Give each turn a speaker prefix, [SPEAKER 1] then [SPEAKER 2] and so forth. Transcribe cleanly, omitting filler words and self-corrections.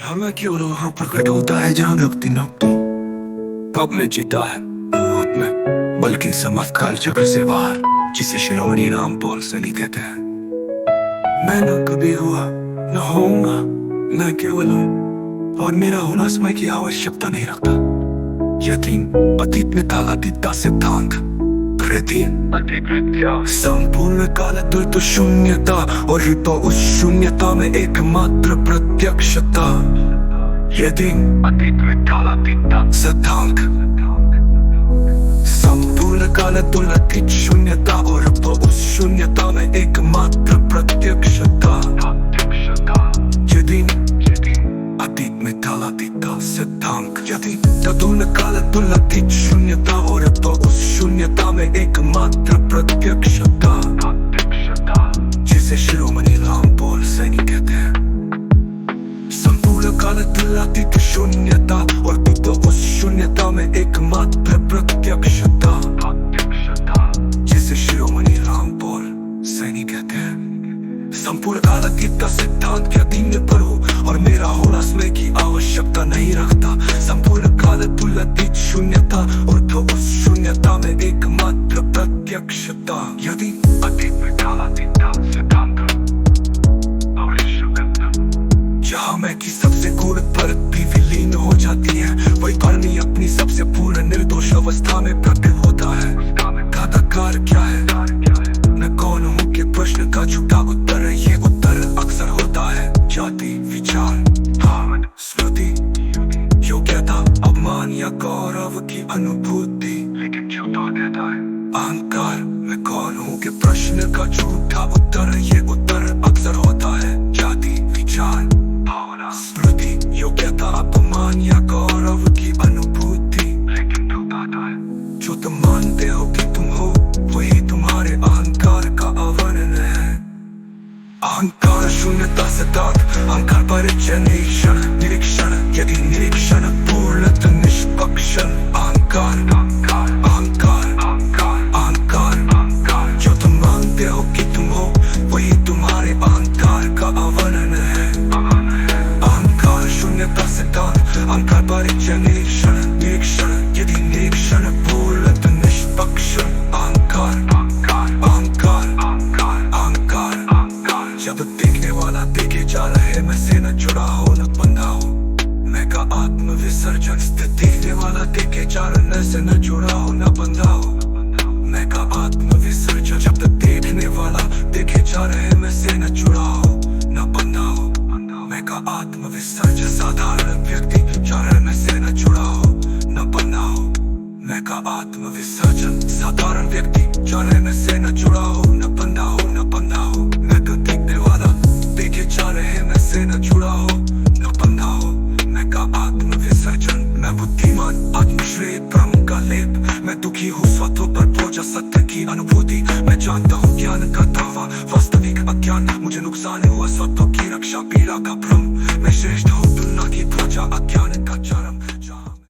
[SPEAKER 1] हमें केवल वहाँ प्रकट होता है जहाँ व्यक्ति नकदी कब में जीता है भूत में, बल्कि समझ चक्र से बाहर, जिसे शिरोमणि राम पॉल सैनी कहते हैं। मैं न कभी हुआ न होऊंगा, न केवल हूँ, और मेरा होना समय की आवश्यकता नहीं रखता। यतीम अतीत में कालातीतता सिद्धांत संपूर्ण काल तो शून्यता, और ही तो उस शून्यता में एकमात्र प्रत्यक्षता। यदि अतीत में कालातीतता सिद्धांत संपूर्ण काल तुलनातीत शून्यता, और तो उस शून्यता में एकमात्र प्रत्यक्षता। यदि अतीत में कालातीतता सिद्धांत, यदि तदुन काल तुलनातीत शून्यता, और तो उस शून्यता में एकमात्र प्रत्यक्षता, जिसे शिरोमणि राम पॉल सैनी कहते हैं। संपूर्ण काल तुलनातीत शून्यता, और तो उस शून्यता में एकमात्र प्रत्यक्षता, जिसे शिरोमणि राम पॉल सैनी कहते हैं। संपूर्ण कालातीत का सिद्धांत के अधीन में पर हूँ, और मेरा होना समय की आवश्यकता नहीं रखता। संपूर्ण काल तुलनातीत शून्यता, और तो उस शून्यता में एकमात्र प्रत्यक्षता। यदि अतीत में कालातीतता सिद्धांत जहाँ मैं की सबसे गूढ़ परत भी विलीन हो जाती है, वही परनी अपनी सबसे पूर्ण निर्दोष अवस्था में प्रकट होता है। कथाकार क्या है, मैं कौन हूँ के प्रश्न का झूठा उत्तर है। ये उत्तर अक्सर होता है जाति, विचार, भावन, स्मृति, योग्यता, अपमान या गौरव की अनुभूति। लेकिन झूठा कहता है अहंकार, मैं कौन हूँ के प्रश्न का झूठा उत्तर है। ये उत्तर अक्सर होता है जाति, विचार, भावना, स्मृति, योग्यता, अपमान या गौरव की अनुभूति। लेकिन झूठा है जो तुम मानते हो कि तुम हो, वही तुम्हारे अहंकार का आवर्णन है। अहंकार शून्यता सिद्धांत, अहंकार परिचय निरीक्षण, यदि निरीक्षण पूर्णत निष्पक्षण। अहंकार जो तुम मानते हो कि तुम हो, वही तुम्हारे अहंकार का आवर्णन है। अहंकार शून्यता सिद्धांत, अहंकार परिचय निरीक्षण, यदि निरीक्षण पूर्णत निष्पक्षण। जब देखने वाला देखे जा रहे, मैं से न जुड़ा हो न बंधा हो, मैं का आत्म विसर्जन। देखने वाला देखे जा रहे से न जुड़ा हो न बंधा हो, मैं का आत्म विसर्जन। जब तक देखने वाला देखे जा रहे, मैं से न जुड़ा हो न बंधा हो, मैं का आत्म विसर्जन। साधारण व्यक्ति जा रहे, मैं से न जुड़ा हो न बंधा हो, मैं का आत्म विसर्जन। साधारण व्यक्ति जा रहे, मैं से न जुड़ा हो न बंधा हो, न बंधा हो। मैं तो देखने वाला देखे जा रहे, मैं से न जुड़ा हो न बंधा हो, मैं का आत्म विसर्जन। मैं बुद्धिमान आत्मश्रेय ब्रह्म का लेप, मैं दुखी हूँ स्वतः पर बोझ सत्य की अनुभूति। मैं जानता हूँ ज्ञान का दावा वास्तविक अज्ञान, मुझे नुकसान हुआ स्वतः की रक्षा पीड़ा का भ्रम। मैं श्रेष्ठ हूँ तुलना की ध्वजा अज्ञान का चरम।